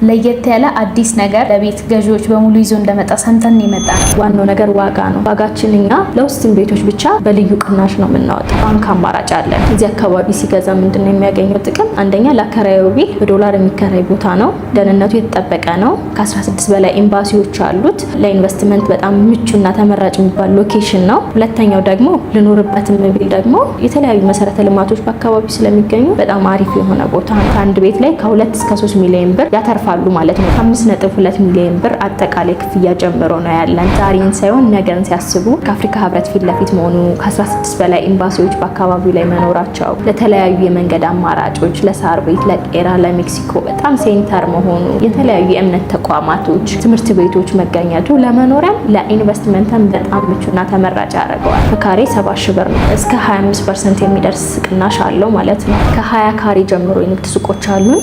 ለየት ያለ አዲስ ነገር ለቤት ገዢዎች በሙሉ ይዞ እንደመጣ ሰምተን ይመጣ። ዋናው ነገር ዋጋ ነው። ዋጋችን እኛ ለውስን ቤቶች ብቻ በልዩ ቅናሽ ነው የምናወጣው። ባንክ አማራጭ አለ። እዚህ አካባቢ ሲገዛ ምንድነው የሚያገኘው ጥቅም? አንደኛ ለአከራዩ ቤት በዶላር የሚከራይ ቦታ ነው። ደህንነቱ የተጠበቀ ነው። ከ16 በላይ ኤምባሲዎች አሉት። ለኢንቨስትመንት በጣም ምቹና ተመራጭ የሚባል ሎኬሽን ነው። ሁለተኛው ደግሞ ልኖርበትም ቢል ደግሞ የተለያዩ መሰረተ ልማቶች በአካባቢው ስለሚገኙ በጣም አሪፍ የሆነ ቦታ ነው። አንድ ቤት ላይ ከ2 እስከ 3 ሚሊዮን ብር ያተርፋሉ ማለት ነው። 5.2 ሚሊዮን ብር አጠቃላይ ክፍያ ጀምሮ ነው ያለን። ዛሬን ሳይሆን ነገን ሲያስቡ ከአፍሪካ ህብረት ፊት ለፊት መሆኑ፣ ከ16 በላይ ኤምባሲዎች በአካባቢው ላይ መኖራቸው፣ ለተለያዩ የመንገድ አማራጮች፣ ለሳር ቤት፣ ለቄራ፣ ለሜክሲኮ በጣም ሴንተር መሆኑ፣ የተለያዩ የእምነት ተቋማቶች፣ ትምህርት ቤቶች መገኘቱ ለመኖሪያም ለኢንቨስትመንትም በጣም ምቹና ተመራጭ ያደርገዋል። በካሬ 70 ሺህ ብር ነው። እስከ 25% የሚደርስ ቅናሽ አለው ማለት ነው። ከ20 ካሬ ጀምሮ የንግድ ሱቆች አሉን።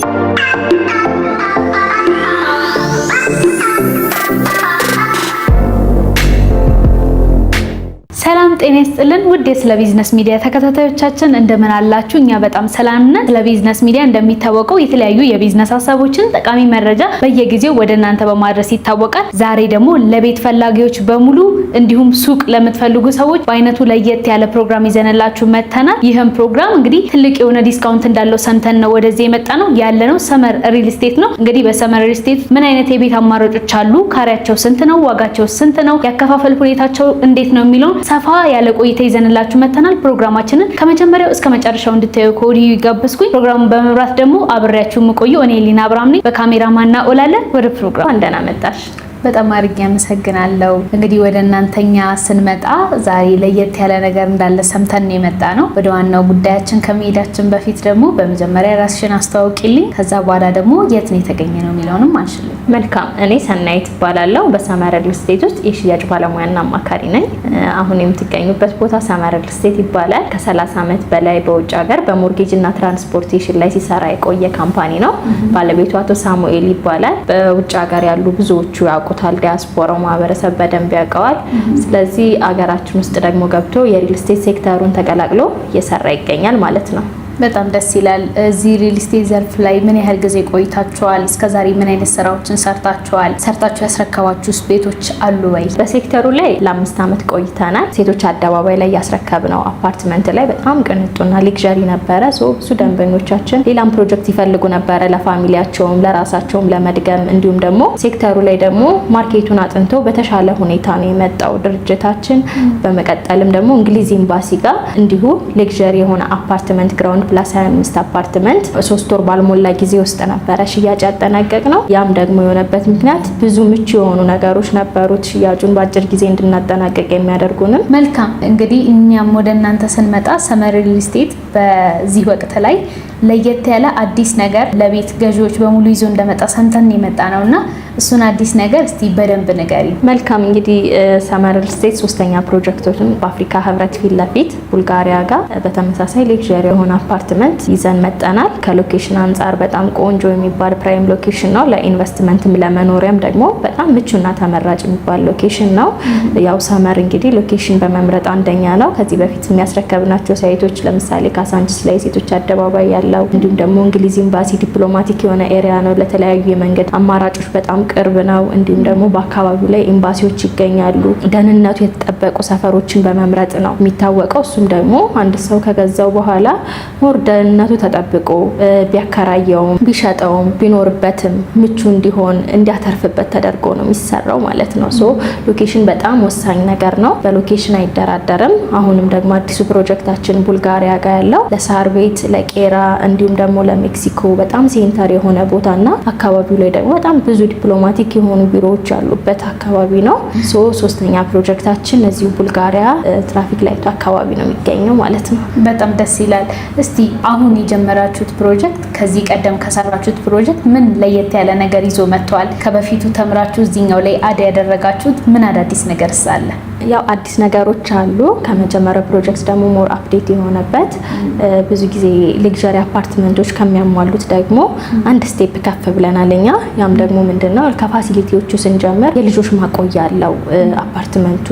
ሰላም ጤና ይስጥልን ውድ የስለ ቢዝነስ ሚዲያ ተከታታዮቻችን እንደምን አላችሁ? እኛ በጣም ሰላም ነን። ስለ ቢዝነስ ሚዲያ እንደሚታወቀው የተለያዩ የቢዝነስ ሀሳቦችን ጠቃሚ መረጃ በየጊዜው ወደ እናንተ በማድረስ ይታወቃል። ዛሬ ደግሞ ለቤት ፈላጊዎች በሙሉ እንዲሁም ሱቅ ለምትፈልጉ ሰዎች በአይነቱ ለየት ያለ ፕሮግራም ይዘንላችሁ መተናል። ይህም ፕሮግራም እንግዲህ ትልቅ የሆነ ዲስካውንት እንዳለው ሰምተን ነው ወደዚህ የመጣ ነው። ያለነው ሰመር ሪል ስቴት ነው። እንግዲህ በሰመር ሪል ስቴት ምን አይነት የቤት አማራጮች አሉ፣ ካሬያቸው ስንት ነው፣ ዋጋቸው ስንት ነው፣ ያከፋፈል ሁኔታቸው እንዴት ነው የሚለው ሰፋ ያለ ቆይታ ይዘንላችሁ መተናል። ፕሮግራማችንን ከመጀመሪያው እስከ መጨረሻው እንድታዩ ከወዲሁ ይጋብዝኩኝ። ፕሮግራሙን በመምራት ደግሞ አብሬያችሁ የምቆየው እኔ ሊና አብርሃም ነኝ። በካሜራማን ኦላለ ወደ ፕሮግራም እንደና መጣሽ። በጣም አድርጌ አመሰግናለሁ። እንግዲህ ወደ እናንተኛ ስንመጣ ዛሬ ለየት ያለ ነገር እንዳለ ሰምተን ነው የመጣ ነው። ወደ ዋናው ጉዳያችን ከመሄዳችን በፊት ደግሞ በመጀመሪያ ራስሽን አስተዋውቂልኝ፣ ከዛ በኋላ ደግሞ የት ነው የተገኘ ነው የሚለውንም አንሽልኝ። መልካም። እኔ ሰናይት እባላለሁ። በሰመር ሪል ስቴት ውስጥ የሽያጭ ባለሙያና አማካሪ ነኝ። አሁን የምትገኙበት ቦታ ሰመር ሪል ስቴት ይባላል። ከ30 ዓመት በላይ በውጭ ሀገር በሞርጌጅ እና ትራንስፖርቴሽን ላይ ሲሰራ የቆየ ካምፓኒ ነው። ባለቤቱ አቶ ሳሙኤል ይባላል። በውጭ ሀገር ያሉ ብዙዎቹ ያውቁታል። ዲያስፖራው ማህበረሰብ በደንብ ያውቀዋል። ስለዚህ አገራችን ውስጥ ደግሞ ገብቶ የሪል ስቴት ሴክተሩን ተቀላቅሎ እየሰራ ይገኛል ማለት ነው። በጣም ደስ ይላል። እዚህ ሪል ስቴት ዘርፍ ላይ ምን ያህል ጊዜ ቆይታችኋል? እስከዛሬ ምን አይነት ስራዎችን ሰርታችኋል? ሰርታችሁ ያስረከባችሁስ ቤቶች አሉ ወይ? በሴክተሩ ላይ ለ5 ዓመት ቆይተናል። ሴቶች አደባባይ ላይ ያስረከብነው አፓርትመንት ላይ በጣም ቅንጡና ሌክዠሪ ነበረ። ብዙ ደንበኞቻችን ሌላም ፕሮጀክት ይፈልጉ ነበረ፣ ለፋሚሊያቸውም ለራሳቸውም ለመድገም። እንዲሁም ደግሞ ሴክተሩ ላይ ደግሞ ማርኬቱን አጥንቶ በተሻለ ሁኔታ ነው የመጣው ድርጅታችን። በመቀጠልም ደግሞ እንግሊዝ ኤምባሲ ጋር እንዲሁ ሌክዠሪ የሆነ አፓርትመንት ግራውንድ ፕላስ 25 አፓርትመንት 3 ወር ባልሞላ ጊዜ ውስጥ ነበረ ሽያጭ ያጠናቀቅ ነው። ያም ደግሞ የሆነበት ምክንያት ብዙ ምቹ የሆኑ ነገሮች ነበሩት፣ ሽያጩን በአጭር ጊዜ እንድናጠናቀቅ የሚያደርጉንም። መልካም። እንግዲህ እኛም ወደ እናንተ ስንመጣ ሰመር ሪል ስቴት በዚህ ወቅት ላይ ለየት ያለ አዲስ ነገር ለቤት ገዢዎች በሙሉ ይዞ እንደመጣ ሰምተን የመጣ ነውና እሱን አዲስ ነገር እስቲ በደንብ ንገሪ። መልካም። እንግዲህ ሰመር ሪል ስቴት 3ኛ ፕሮጀክቶችን በአፍሪካ ህብረት ፊት ለፊት ቡልጋሪያ ጋር በተመሳሳይ ሌክዠሪ የሆነ አፓርትመንት ይዘን መጠናል። ከሎኬሽን አንጻር በጣም ቆንጆ የሚባል ፕራይም ሎኬሽን ነው። ለኢንቨስትመንትም ለመኖሪያም ደግሞ በጣም ምቹና ተመራጭ የሚባል ሎኬሽን ነው። ያው ሰመር እንግዲህ ሎኬሽን በመምረጥ አንደኛ ነው። ከዚህ በፊት የሚያስረከብናቸው ሳይቶች ለምሳሌ ካሳንቺስ ላይ ሴቶች አደባባይ ያለው፣ እንዲሁም ደግሞ እንግሊዝ ኤምባሲ ዲፕሎማቲክ የሆነ ኤሪያ ነው። ለተለያዩ የመንገድ አማራጮች በጣም ቅርብ ነው። እንዲሁም ደግሞ በአካባቢው ላይ ኤምባሲዎች ይገኛሉ። ደህንነቱ የተጠበቁ ሰፈሮችን በመምረጥ ነው የሚታወቀው። እሱም ደግሞ አንድ ሰው ከገዛው በኋላ ሞር ደህንነቱ ተጠብቆ ቢያከራየውም ቢሸጠውም ቢኖርበትም ምቹ እንዲሆን እንዲያተርፍበት ተደርጎ ነው የሚሰራው ማለት ነው። ሎኬሽን በጣም ወሳኝ ነገር ነው። በሎኬሽን አይደራደርም። አሁንም ደግሞ አዲሱ ፕሮጀክታችን ቡልጋሪያ ጋር ያለው ለሳር ቤት፣ ለቄራ እንዲሁም ደግሞ ለሜክሲኮ በጣም ሴንተር የሆነ ቦታና አካባቢው ላይ ደግሞ በጣም ብዙ ዲፕሎማቲክ የሆኑ ቢሮዎች ያሉበት አካባቢ ነው። 3ኛ ፕሮጀክታችን እዚሁ ቡልጋሪያ ትራፊክ ላይቱ አካባቢ ነው የሚገኘው ማለት ነው። በጣም ደስ ይላል። እስቲ አሁን የጀመራችሁት ፕሮጀክት ከዚህ ቀደም ከሰራችሁት ፕሮጀክት ምን ለየት ያለ ነገር ይዞ መጥቷል? ከበፊቱ ተምራችሁ እዚህኛው ላይ አድ ያደረጋችሁት ምን አዳዲስ ነገር አለ? ያው አዲስ ነገሮች አሉ። ከመጀመሪያው ፕሮጀክት ደግሞ ሞር አፕዴት የሆነበት ብዙ ጊዜ ሌክዠሪ አፓርትመንቶች ከሚያሟሉት ደግሞ አንድ ስቴፕ ከፍ ብለናል እኛ። ያም ደግሞ ምንድነው ከፋሲሊቲዎቹ ስንጀምር የልጆች ማቆያ አለው አፓርትመንቱ።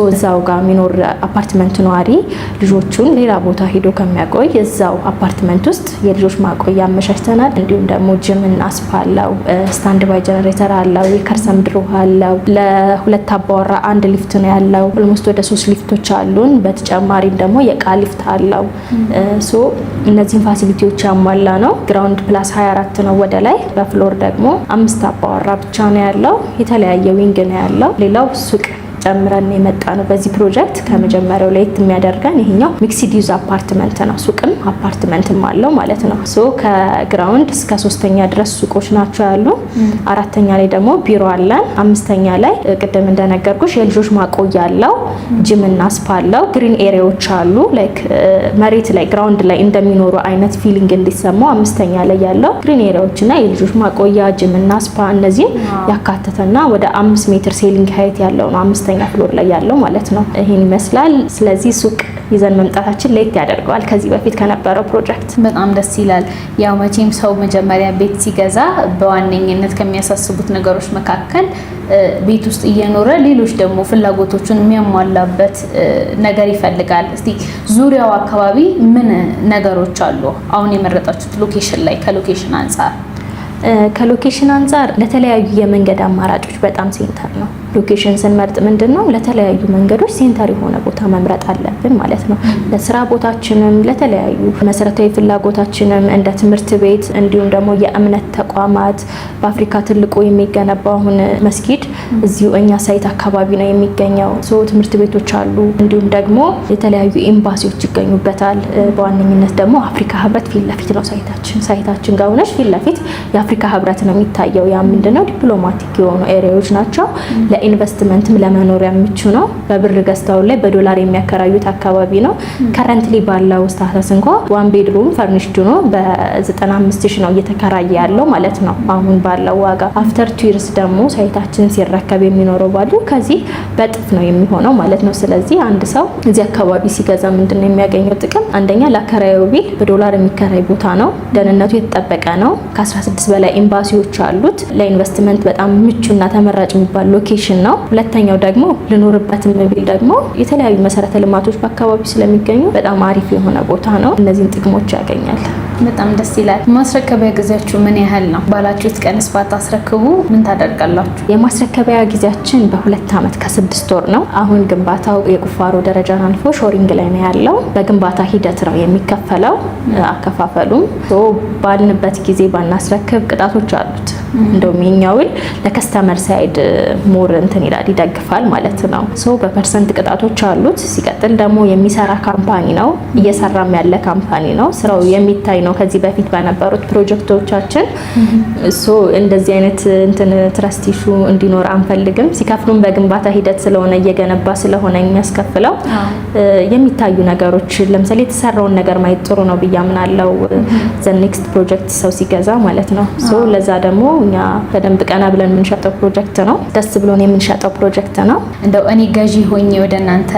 እዛው ጋር የሚኖር አፓርትመንት ነዋሪ ልጆቹን ሌላ ቦታ ሄዶ ከሚያቆይ እዛው አፓርትመንት ውስጥ የልጆች ማቆያ አመቻችተናል። እንዲሁም ደግሞ ጂም እና ስፓ አለው፣ ስታንድ ባይ ጀነሬተር አለው፣ የከርሰ ምድር ውሃ አለው። ለሁለት አባወራ አንድ ሊፍት ነው ያለው። ኦልሞስት ወደ 3 ሊፍቶች አሉን። በተጨማሪም ደግሞ የእቃ ሊፍት አለው። እነዚህን ፋሲሊቲዎች ያሟላ ነው። ግራውንድ ፕላስ 24 ነው ወደ ላይ። በፍሎር ደግሞ 5 አባወራ ብቻ ነው ያለው። የተለያየ ዊንግ ነው ያለው። ሌላው ሱቅ ጨምረን የመጣ ነው በዚህ ፕሮጀክት። ከመጀመሪያው ላይ የሚያደርገን ይሄኛው ሚክስድ ዩዝ አፓርትመንት ነው። ሱቅም አፓርትመንትም አለው ማለት ነው። ከግራውንድ እስከ 3ኛ ድረስ ሱቆች ናቸው ያሉ። 4ኛ ላይ ደግሞ ቢሮ አለን። 5ኛ ላይ ቅድም እንደነገርኩሽ የልጆች ማቆያ አለው፣ ጂም እና ስፓ አለው። ግሪን ኤሪያዎች አሉ። ላይክ መሬት ላይ ግራውንድ ላይ እንደሚኖሩ አይነት ፊሊንግ እንዲሰማው 5ኛ ላይ ያለው ግሪን ኤሪያዎች እና የልጆች ማቆያ፣ ጂም እና ስፓ እነዚህን ያካተተና ወደ 5 ሜትር ሴሊንግ ሃይት ያለው ነው 5ኛ ፍሎር ላይ ያለው ማለት ነው። ይሄን ይመስላል። ስለዚህ ሱቅ ይዘን መምጣታችን ለየት ያደርገዋል ከዚህ በፊት ከነበረው ፕሮጀክት። በጣም ደስ ይላል። ያው መቼም ሰው መጀመሪያ ቤት ሲገዛ በዋነኝነት ከሚያሳስቡት ነገሮች መካከል ቤት ውስጥ እየኖረ ሌሎች ደግሞ ፍላጎቶቹን የሚያሟላበት ነገር ይፈልጋል። እስቲ ዙሪያው አካባቢ ምን ነገሮች አሉ? አሁን የመረጣችሁት ሎኬሽን ላይ ከሎኬሽን አንጻር ከሎኬሽን አንጻር ለተለያዩ የመንገድ አማራጮች በጣም ሴንተር ነው። ሎኬሽን ስንመርጥ ምንድነው ለተለያዩ መንገዶች ሴንተር የሆነ ቦታ መምረጥ አለብን ማለት ነው። ለስራ ቦታችንም ለተለያዩ መሰረታዊ ፍላጎታችንም እንደ ትምህርት ቤት እንዲሁም ደግሞ የእምነት ተቋማት በአፍሪካ ትልቁ የሚገነባው አሁን መስጊድ እዚሁ እኛ ሳይት አካባቢ ነው የሚገኘው። ትምህርት ቤቶች አሉ። እንዲሁም ደግሞ የተለያዩ ኤምባሲዎች ይገኙበታል። በዋነኝነት ደግሞ አፍሪካ ህብረት ፊት ለፊት ነው ሳይታችን ጋር ሆነሽ ፊት ለፊት የአፍሪካ ህብረት ነው የሚታየው። ያ ምንድነው ዲፕሎማቲክ የሆኑ ኤሪያዎች ናቸው። ለኢንቨስትመንትም ለመኖሪያ ምቹ ነው። በብር ገዝተው ላይ በዶላር የሚያከራዩት አካባቢ ነው። ከረንትሊ ባለው ስታተስ እንኳን 1 ቤድሩም ፈርኒሽድ ነው በ95,000 ነው እየተከራየ ያለው ማለት ነው አሁን ባለው ዋጋ። አፍተር 2 ይርስ ደግሞ ሳይታችን ሲረከብ የሚኖረው ባሉ ከዚህ በጥፍ ነው የሚሆነው ማለት ነው። ስለዚህ አንድ ሰው እዚህ አካባቢ ሲገዛ ምንድነው የሚያገኘው ጥቅም? አንደኛ ለአከራዩ ቢል በዶላር የሚከራይ ቦታ ነው። ደህንነቱ የተጠበቀ ነው። ከ16 በላይ ኤምባሲዎች አሉት። ለኢንቨስትመንት በጣም ምቹና ተመራጭ የሚባል ሎኬሽን ነው። ሁለተኛው ደግሞ ልኖርበትም ቢል ደግሞ የተለያዩ መሰረተ ልማቶች በአካባቢው ስለሚገኙ በጣም አሪፍ የሆነ ቦታ ነው። እነዚህን ጥቅሞች ያገኛል። በጣም ደስ ይላል። ማስረከቢያ ጊዜያችሁ ምን ያህል ነው? ባላችሁት ቀንስ ባታስረክቡ ምን ታደርጋላችሁ? የማስረከቢያ ጊዜያችን በ2 ዓመት ከ6 ወር ነው። አሁን ግንባታው የቁፋሮ ደረጃን አልፎ ሾሪንግ ላይ ነው ያለው። በግንባታ ሂደት ነው የሚከፈለው። አከፋፈሉም ባልንበት ጊዜ ባናስረክብ ቅጣቶች አሉት። እንደውም የኛውን ለከስተመር ሳይድ ሞር እንትን ይላል ይደግፋል ማለት ነው። በፐርሰንት ቅጣቶች አሉት። ሲቀጥል ደግሞ የሚሰራ ካምፓኒ ነው፣ እየሰራም ያለ ካምፓኒ ነው። ስራው የሚታይ ነው። ከዚህ በፊት በነበሩት ፕሮጀክቶቻችን እንደዚህ አይነት እንትን ትረስት ኢሹ እንዲኖር አንፈልግም። ሲከፍሉም በግንባታ ሂደት ስለሆነ እየገነባ ስለሆነ የሚያስከፍለው የሚታዩ ነገሮች ለምሳሌ የተሰራውን ነገር ማየት ጥሩ ነው ብዬ አምናለሁ። ዘ ኔክስት ፕሮጀክት ሰው ሲገዛ ማለት ነው። ለዛ ደግሞ እኛ በደንብ ቀና ብለን የምንሸጠው ፕሮጀክት ነው። ደስ ብሎን የምንሸጠው ፕሮጀክት ነው። እንደው እኔ ገዢ ሆኜ ወደ እናንተ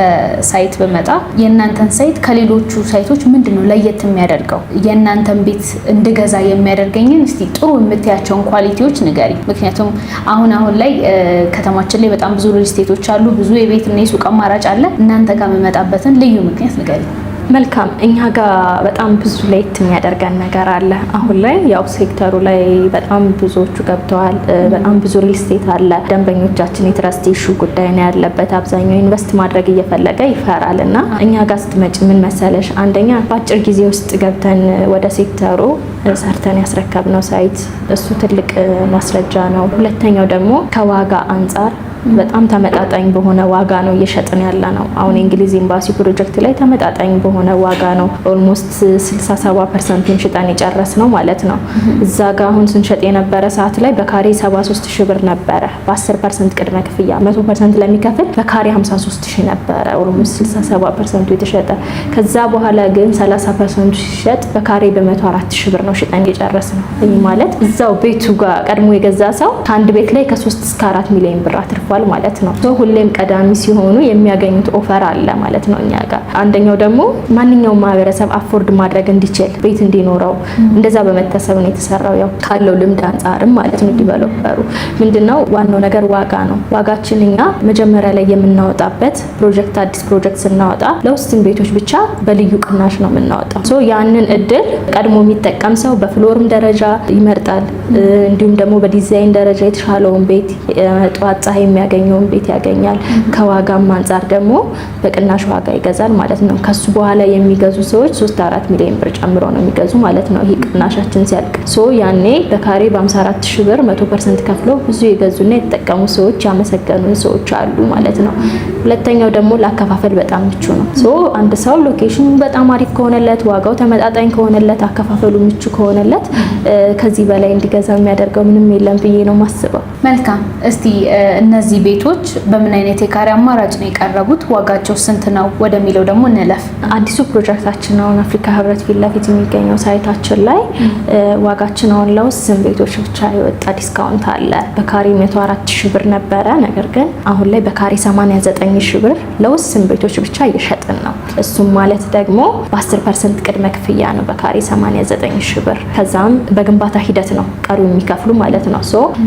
ሳይት በመጣ የእናንተን ሳይት ከሌሎቹ ሳይቶች ምንድነው ለየት የሚያደርገው? የእናንተን ቤት እንድገዛ የሚያደርገኝን እስቲ ጥሩ የምትያቸውን ኳሊቲዎች ንገሪ። ምክንያቱም አሁን ላይ ከተማችን ላይ በጣም ብዙ ሪል ስቴቶች አሉ፣ ብዙ የቤት እና የሱቅ አማራጭ አለ። እናንተ ጋር የምመጣበትን ልዩ ምክንያት ንገሪ። መልካም። እኛ ጋር በጣም ብዙ ለየት የሚያደርገን ነገር አለ። አሁን ላይ ያው ሴክተሩ ላይ በጣም ብዙዎቹ ገብተዋል። በጣም ብዙ ሪል ስቴት አለ። ደንበኞቻችን የትረስት ኢሹ ጉዳይ ነው ያለበት። አብዛኛው ኢንቨስት ማድረግ እየፈለገ ይፈራል እና እኛ ጋር ስትመጪ ምን መሰለሽ፣ አንደኛ በአጭር ጊዜ ውስጥ ገብተን ወደ ሴክተሩ ሰርተን ያስረከብነው ሳይት እሱ ትልቅ ማስረጃ ነው። ሁለተኛው ደግሞ ከዋጋ አንጻር በጣም ተመጣጣኝ በሆነ ዋጋ ነው እየሸጥን ያለ ነው። አሁን የእንግሊዝ ኤምባሲ ፕሮጀክት ላይ ተመጣጣኝ በሆነ ዋጋ ነው ኦልሞስት 67% ሽጠን የጨረስ ነው ማለት ነው። እዛ ጋር አሁን ስንሸጥ የነበረ ሰዓት ላይ በካሬ 73,000 ብር ነበረ በ10% ቅድመ ክፍያ። 100% ለሚከፍል በካሬ 53,000 ነበረ ኦልሞስት 67% የተሸጠ። ከዛ በኋላ ግን 30% ሲሸጥ በካሬ በ104,000 ብር ነው ሽጠን የጨረስ ነው። ይህ ማለት እዛው ቤቱ ጋር ቀድሞ የገዛ ሰው ከአንድ ቤት ላይ ከ3 እስከ 4 ሚሊዮን ብር አትርፏል መጥቷል ማለት ነው። ሁሌም ቀዳሚ ሲሆኑ የሚያገኙት ኦፈር አለ ማለት ነው እኛ ጋር። አንደኛው ደግሞ ማንኛውም ማህበረሰብ አፎርድ ማድረግ እንዲችል ቤት እንዲኖረው እንደዛ በመታሰብ ነው የተሰራው። ያው ካለው ልምድ አንጻርም ማለት ነው ዲቨሎፐሩ ምንድነው ዋናው ነገር ዋጋ ነው። ዋጋችን እኛ መጀመሪያ ላይ የምናወጣበት አዲስ ፕሮጀክት ስናወጣ ለውስን ቤቶች ብቻ በልዩ ቅናሽ ነው የምናወጣው። ያንን እድል ቀድሞ የሚጠቀም ሰው በፍሎርም ደረጃ ይመርጣል፣ እንዲሁም ደግሞ በዲዛይን ደረጃ የተሻለውን ቤት ጠዋት ፀሐይ የሚያገኘውን ቤት ያገኛል። ከዋጋም አንጻር ደግሞ በቅናሽ ዋጋ ይገዛል ማለት ነው። ከሱ በኋላ የሚገዙ ሰዎች 3-4 ሚሊዮን ብር ጨምሮ ነው የሚገዙ ማለት ነው። ይሄ ቅናሻችን ሲያልቅ ያኔ በካሬ በ54 ሺህ ብር 100% ከፍለው ብዙ የገዙና የተጠቀሙ ሰዎች ያመሰገኑን ሰዎች አሉ ማለት ነው። ሁለተኛው ደግሞ ለአከፋፈል በጣም ምቹ ነው። አንድ ሰው ሎኬሽኑ በጣም አሪፍ ከሆነለት፣ ዋጋው ተመጣጣኝ ከሆነለት፣ አከፋፈሉ ምቹ ከሆነለት ከዚህ በላይ እንዲገዛ የሚያደርገው ምንም የለም ብዬ ነው ማስበው። መልካም። እስቲ እነዚህ ቤቶች በምን አይነት የካሬ አማራጭ ነው የቀረቡት? ዋጋቸው ስንት ነው ወደሚለው ደግሞ እንለፍ። አዲሱ ፕሮጀክታችን አሁን አፍሪካ ህብረት ፊት ለፊት የሚገኘው ሳይታችን ላይ ዋጋችን አሁን ለውስን ቤቶች ብቻ የወጣ ዲስካውንት አለ። በካሬ 104 ሺህ ብር ነበረ። ነገር ግን አሁን ላይ በካሬ 89 ሺህ ብር ለውስን ቤቶች ብቻ እየሸጥን ነው። እሱም ማለት ደግሞ በ10% ቅድመ ክፍያ ነው በካሬ 89 ሺህ ብር። ከዛም በግንባታ ሂደት ነው ቀሪው የሚከፍሉ ማለት ነው።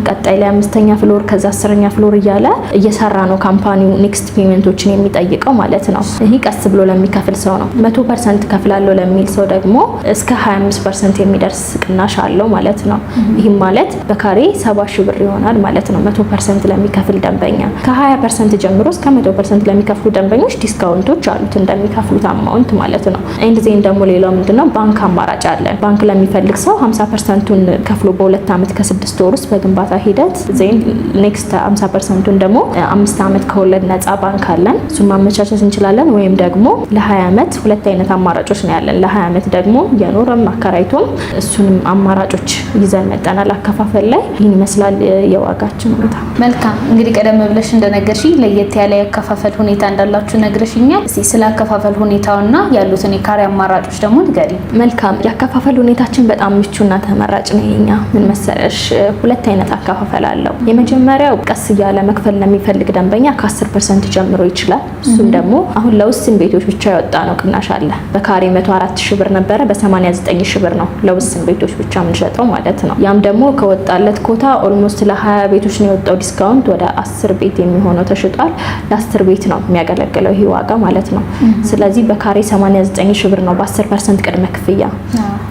ቀጣይ ላይ 5ኛ ፍሎር ከዛ 10ኛ ፍሎር እያለ እየሰራ ነው ካምፓኒው ኔክስት ፔመንቶችን የሚጠይቀው ማለት ነው። ይሄ ቀስ ብሎ ለሚከፍል ሰው ነው። 100% ከፍላለሁ ለሚል ሰው ደግሞ እስከ 25% የሚደርስ ቅናሽ አለው ማለት ነው። ይህም ማለት በካሬ 70 ሺህ ብር ይሆናል ማለት ነው 100% ለሚከፍል ደንበኛ። ከ20% ጀምሮ እስከ 100% ለሚከፍሉ ደንበኞች ዲስካውንቶች አሉት እንደሚከፍሉት አማውንት ማለት ነው። ኤንድዜን ደግሞ ሌላው ምንድነው ባንክ አማራጭ አለን። ባንክ ለሚፈልግ ሰው 50%ን ከፍሎ በ2 ዓመት ከ6 ወር ውስጥ በግንባታ ሂደት ዜን ኔክስት 50%ን ደግሞ 5 ዓመት ከወለድ ነፃ ባንክ አለን። እሱን ማመቻቸት እንችላለን። ወይም ደግሞ ለ20 ዓመት ሁለት አይነት አማራጮች ነው ያለን። ለ20 ዓመት ደግሞ የኖረም አከራይቶም እሱንም አማራጮች ይዘን መጠናል። አከፋፈል ላይ ይህን ይመስላል የዋጋችን ሁኔታ። መልካም። እንግዲህ ቀደም ብለሽ እንደነገርሽኝ ለየት ያለ የአከፋፈል ሁኔታ እንዳላችሁ ነግረሽኛል። እስቲ ስለ አከፋፈል ሁኔታውና ያሉትን የካሬ አማራጮች ደግሞ ንገሪ። መልካም። የአከፋፈል ሁኔታችን በጣም ምቹና ተመራጭ ነው። የኛ ምን መሰለሽ ሁለት አይነት አከፋፈል አለው። የመጀመሪያው ቀስ እያለ መክፈል ለሚፈልግ ደንበኛ ከ10% ጀምሮ ይችላል። እሱም ደግሞ አሁን ለውስን ቤቶች ብቻ ያወጣ ነው ቅናሽ አለ። በካሬ 104 ሺህ ብር ነበረ፣ በ89 ሺህ ብር ነው ለውስን ቤቶች ብቻ የምንሸጠው ማለት ነው። ያም ደግሞ ከወጣለት ኮታ ኦልሞስት ለ20 ቤቶች ነው የወጣው ዲስካውንት። ወደ 10 ቤት የሚሆነው ተሽጧል። ለ10 ቤት ነው የሚያገለግለው ይሄ ዋጋ ማለት ነው። ስለዚህ በካሬ 89 ሺህ ብር ነው በ10% ቅድመ ክፍያ።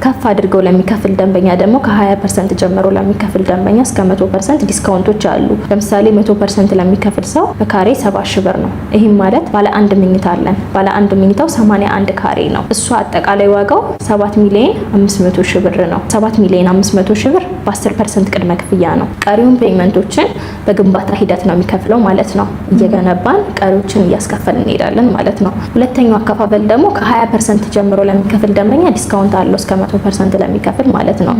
ከፍ አድርገው ለሚከፍል ደንበኛ ደግሞ ከ20% ጀምሮ ለሚከፍል ደንበኛ እስከ 100% ዲስካውንቶች አሉ። ለምሳሌ 100% ለሚከፍል ሰው በካሬ 70 ሺህ ብር ነው። ይህም ማለት ባለ አንድ መኝታ አለን። ባለ አንድ መኝታው 81 ካሬ ነው። እሱ አጠቃላይ ዋጋው 7 ሚሊዮን 500 ሺህ ብር ነው። 7 ሚሊዮን 500 ሺህ ብር በ10% ቅድመ ክፍያ ነው። ቀሪውን ፔመንቶችን በግንባታ ሂደት ነው የሚከፍለው ማለት ነው። እየገነባን ቀሪዎችን እያስከፈልን እንሄዳለን ማለት ነው። ሁለተኛው አከፋፈል ደግሞ ከ20% ጀምሮ ለሚከፍል ደንበኛ ዲስካውንት አለው እስከ 100% ለሚከፍል ማለት ነው።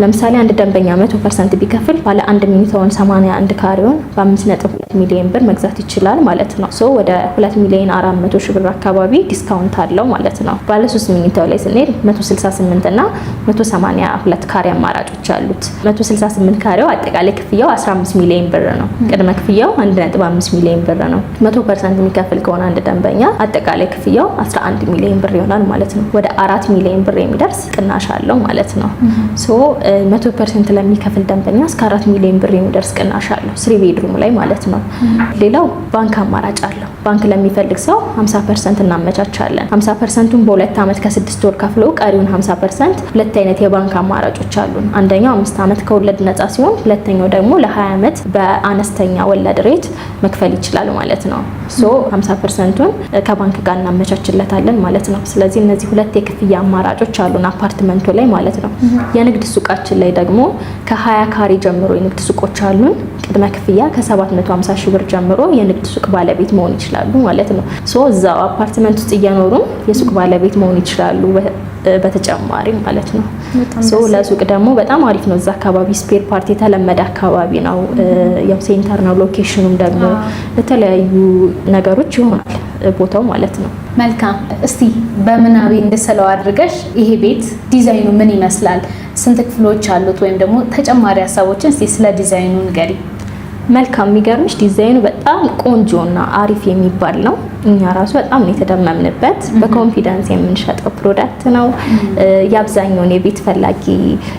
ለምሳሌ አንድ ደንበኛ 100% ቢከፍል ባለ አንድ መኝታውን 81 ካሬውን በ5.2 ሚሊዮን ብር መግዛት ይችላል ማለት ነው። ወደ 2 ሚሊዮን 400 ሺህ ብር አካባቢ ዲስካውንት አለው ማለት ነው። ባለ 3 መኝታው ላይ ስንሄድ 168 እና 182 ካሬ አማራጮች አሉት። 168 ካሬው አጠቃላይ ክፍያው 15 ሚሊዮን ብር ነው። ቅድመ ክፍያው 1.5 ሚሊዮን ብር ነው። 100% የሚከፍል ከሆነ አንድ ደንበኛ አጠቃላይ ክፍያው 11 ሚሊዮን ብር ይሆናል ማለት ነው። ወደ 4 ሚሊዮን ብር የሚደርስ ቅናሽ አለው ማለት ነው። 100% ለሚከፍል ደንበኛ እስከ 4 ሚሊዮን ብር የሚደርስ ቅናሽ አለው 3 ቤድሩም ላይ ማለት ነው። ሌላው ባንክ አማራጭ አለው። ባንክ ለሚፈልግ ሰው 50% እናመቻቻለን። 50%ን በ2 ዓመት ከ6 ወር ከፍሎ ቀሪውን 50% ሁለት አይነት የባንክ አማራጮች አሉን። አንደኛው 5 ዓመት ከወለድ ነፃ ሲሆን ሁለተኛው ደግሞ ለ20 ዓመት በአነስተኛ ወለድ ሬት መክፈል ይችላል ማለት ነው። 50%ን ከባንክ ጋር እናመቻችለታለን ማለት ነው። ስለዚህ እነዚህ ሁለት የክፍያ አማራጮች አሉን አፓርትመንቱ ላይ ማለት ነው። የንግድ ሱቃችን ላይ ደግሞ ከ20 ካሬ ጀምሮ የንግድ ሱቆች አሉን። ቅድመ ክፍያ ከ750 ሺህ ብር ጀምሮ የንግድ ሱቅ ባለቤት መሆን ይችላሉ ማለት ነው። እዛው አፓርትመንት ውስጥ እየኖሩ የሱቅ ባለቤት መሆን ይችላሉ በተጨማሪ ማለት ነው። ለሱቅ ደግሞ በጣም አሪፍ ነው። እዛ አካባቢ ስፔር ፓርት የተለመደ አካባቢ ነው። ያው ሴንተር ነው። ሎኬሽኑም ደግሞ ለተለያዩ ነገሮች ይሆናል ቦታው ማለት ነው። መልካም። እስቲ በምናቤ እንደሰለው አድርገሽ ይሄ ቤት ዲዛይኑ ምን ይመስላል? ስንት ክፍሎች አሉት? ወይም ደግሞ ተጨማሪ ሀሳቦችን እስቲ ስለ ዲዛይኑ ንገሪ። መልካም የሚገርምሽ ዲዛይኑ በጣም ቆንጆና አሪፍ የሚባል ነው። እኛ ራሱ በጣም ነው የተደመምንበት። በኮንፊደንስ የምንሸጠው ፕሮዳክት ነው። የአብዛኛውን የቤት ፈላጊ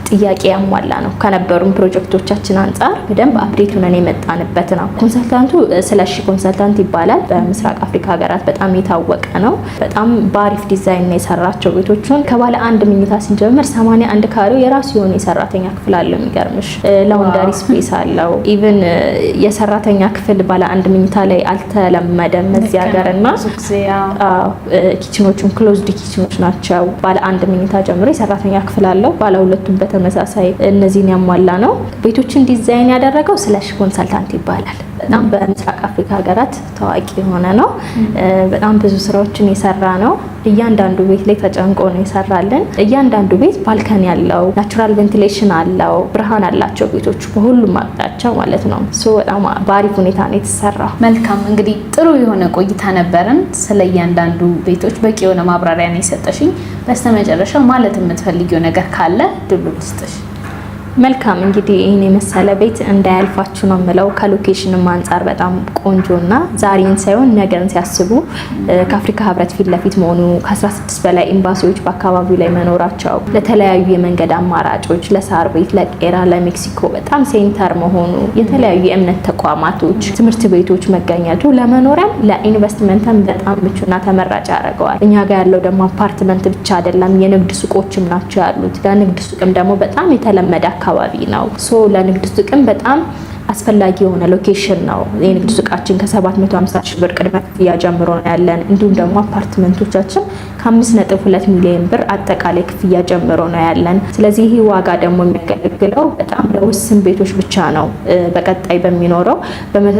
ጥያቄ ያሟላ ነው። ከነበሩን ፕሮጀክቶቻችን አንጻር በደንብ አፕዴት ሆነን የመጣንበት ነው። ኮንሰልታንቱ ስለሺ ኮንሰልታንት ይባላል። በምስራቅ አፍሪካ ሀገራት በጣም የታወቀ ነው። በጣም በአሪፍ ዲዛይን ነው የሰራቸው ቤቶቹን። ከባለ አንድ መኝታ ስንጀምር 81 ካሬው የራሱ የሆነ የሰራተኛ ክፍል አለው። የሚገርምሽ ላውንደሪ ስፔስ አለው። ኢቭን የሰራተኛ ክፍል ባለ አንድ መኝታ ላይ አልተለመደም እዚህ ሀገር እና ኪችኖቹም ክሎዝድ ኪችኖች ናቸው። ባለ አንድ መኝታ ጀምሮ የሰራተኛ ክፍል አለው። ባለ ሁለቱም በተመሳሳይ እነዚህን ያሟላ ነው። ቤቶችን ዲዛይን ያደረገው ስለሺ ኮንሰልታንት ይባላል። በጣም በምስራቅ አፍሪካ ሀገራት ታዋቂ የሆነ ነው። በጣም ብዙ ስራዎችን የሰራ ነው። እያንዳንዱ ቤት ላይ ተጨንቆ ነው የሰራልን። እያንዳንዱ ቤት ባልከን ያለው ናቹራል ቬንቲሌሽን አለው። ብርሃን አላቸው ቤቶቹ በሁሉም አቅጣጫ ማለት ነው። በጣም በአሪፍ ሁኔታ ነው የተሰራው። መልካም እንግዲህ ጥሩ የሆነ ቆይታ ነበረን። ስለ እያንዳንዱ ቤቶች በቂ የሆነ ማብራሪያ ነው የሰጠሽኝ። በስተመጨረሻ ማለት የምትፈልጊው ነገር ካለ ድሉ ልስጥሽ። መልካም እንግዲህ ይህን የመሰለ ቤት እንዳያልፋችሁ ነው የምለው። ከሎኬሽንም አንጻር በጣም ቆንጆና ዛሬን ሳይሆን ነገን ሲያስቡ ከአፍሪካ ህብረት ፊት ለፊት መሆኑ፣ ከ16 በላይ ኤምባሲዎች በአካባቢው ላይ መኖራቸው፣ ለተለያዩ የመንገድ አማራጮች፣ ለሳር ቤት፣ ለቄራ፣ ለሜክሲኮ በጣም ሴንተር መሆኑ፣ የተለያዩ የእምነት ተቋማቶች፣ ትምህርት ቤቶች መገኘቱ ለመኖሪያም ለኢንቨስትመንትም በጣም ምቹና ተመራጭ ያደርገዋል። እኛ ጋር ያለው ደግሞ አፓርትመንት ብቻ አይደለም፣ የንግድ ሱቆችም ናቸው ያሉት። ለንግድ ሱቅም ደግሞ በጣም የተለመደ አካባቢ ነው። ለንግድ ሱቅም በጣም አስፈላጊ የሆነ ሎኬሽን ነው። የንግድ ሱቃችን ከ750 ሺህ ብር ቅድመ ክፍያ ጀምሮ ነው ያለን። እንዲሁም ደግሞ አፓርትመንቶቻችን ከ5.2 ሚሊዮን ብር አጠቃላይ ክፍያ ጀምሮ ነው ያለን። ስለዚህ ይህ ዋጋ ደግሞ የሚያገለግለው በጣም ለውስን ቤቶች ብቻ ነው። በቀጣይ በሚኖረው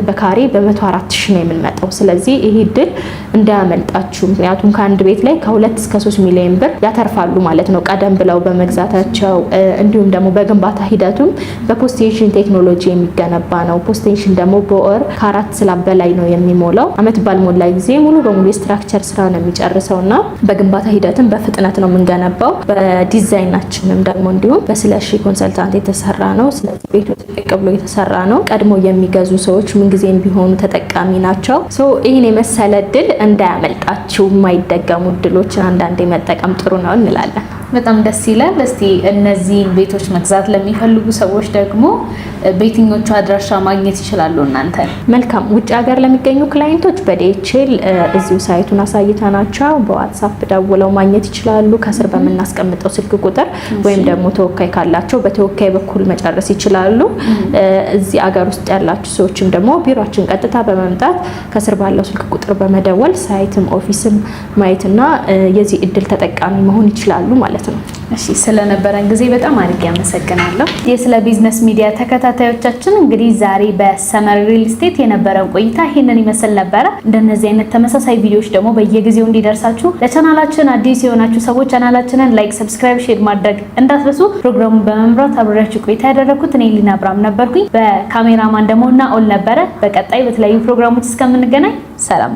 በካሬ በ104 ሺህ ነው የምንመጣው። ስለዚህ ይህ ድል እንዳያመልጣችሁ። ምክንያቱም ከአንድ ቤት ላይ ከ2 እስከ 3 ሚሊዮን ብር ያተርፋሉ ማለት ነው ቀደም ብለው በመግዛታቸው። እንዲሁም ደግሞ በግንባታ ሂደቱም በፖስቴንሽን ቴክኖሎጂ የሚገነባ ነው። ፖስቴንሽን ደግሞ በወር ከ4 ስላብ በላይ ነው የሚሞላው። አመት ባልሞላ ጊዜ ሙሉ በሙሉ የስትራክቸር ስራ ነው የሚጨርሰውና በግንባታ ሂደትም በፍጥነት ነው የምንገነባው። በዲዛይናችንም ደግሞ እንዲሁም በስለሺ ኮንሰልታንት የተሰራ ነው። ስለዚህ ቤቱ ጥቅቅ ብሎ የተሰራ ነው። ቀድሞ የሚገዙ ሰዎች ምንጊዜም ቢሆኑ ተጠቃሚ ናቸው። ይህን የመሰለ ድል እንዳያመልጣችሁ። የማይደገሙ ድሎችን አንዳንዴ መጠቀም ጥሩ ነው እንላለን። በጣም ደስ ይላል። እስቲ እነዚህን ቤቶች መግዛት ለሚፈልጉ ሰዎች ደግሞ በየትኞቹ አድራሻ ማግኘት ይችላሉ እናንተ? መልካም ውጭ ሀገር ለሚገኙ ክላይንቶች በዲኤችኤል እዚሁ ሳይቱን አሳይተናቸው በዋትስአፕ ደውለው ማግኘት ይችላሉ። ከስር በምናስቀምጠው ስልክ ቁጥር ወይም ደግሞ ተወካይ ካላቸው በተወካይ በኩል መጨረስ ይችላሉ። እዚህ ሀገር ውስጥ ያላችሁ ሰዎችም ደግሞ ቢሮአችን ቀጥታ በመምጣት ከስር ባለው ስልክ ቁጥር በመደወል ሳይትም ኦፊስም ማየትና የዚህ እድል ተጠቃሚ መሆን ይችላሉ ማለት ነው። እሺ ስለነበረን ጊዜ በጣም አድርጌ አመሰግናለሁ። የስለ ቢዝነስ ሚዲያ ተከታታዮቻችን እንግዲህ ዛሬ በሰመር ሪል ስቴት የነበረን ቆይታ ይሄንን ይመስል ነበረ። እንደነዚህ አይነት ተመሳሳይ ቪዲዮዎች ደግሞ በየጊዜው እንዲደርሳችሁ ለቻናላችን አዲስ የሆናችሁ ሰዎች ቻናላችንን ላይክ፣ ሰብስክራይብ፣ ሼር ማድረግ እንዳትረሱ። ፕሮግራሙን በመምራት አብሬያችሁ ቆይታ ያደረኩት እኔ ሊና አብራም ነበርኩኝ። በካሜራማን ደግሞ ናኦል ነበረ። በቀጣይ በተለያዩ ፕሮግራሞች እስከምንገናኝ ሰላም።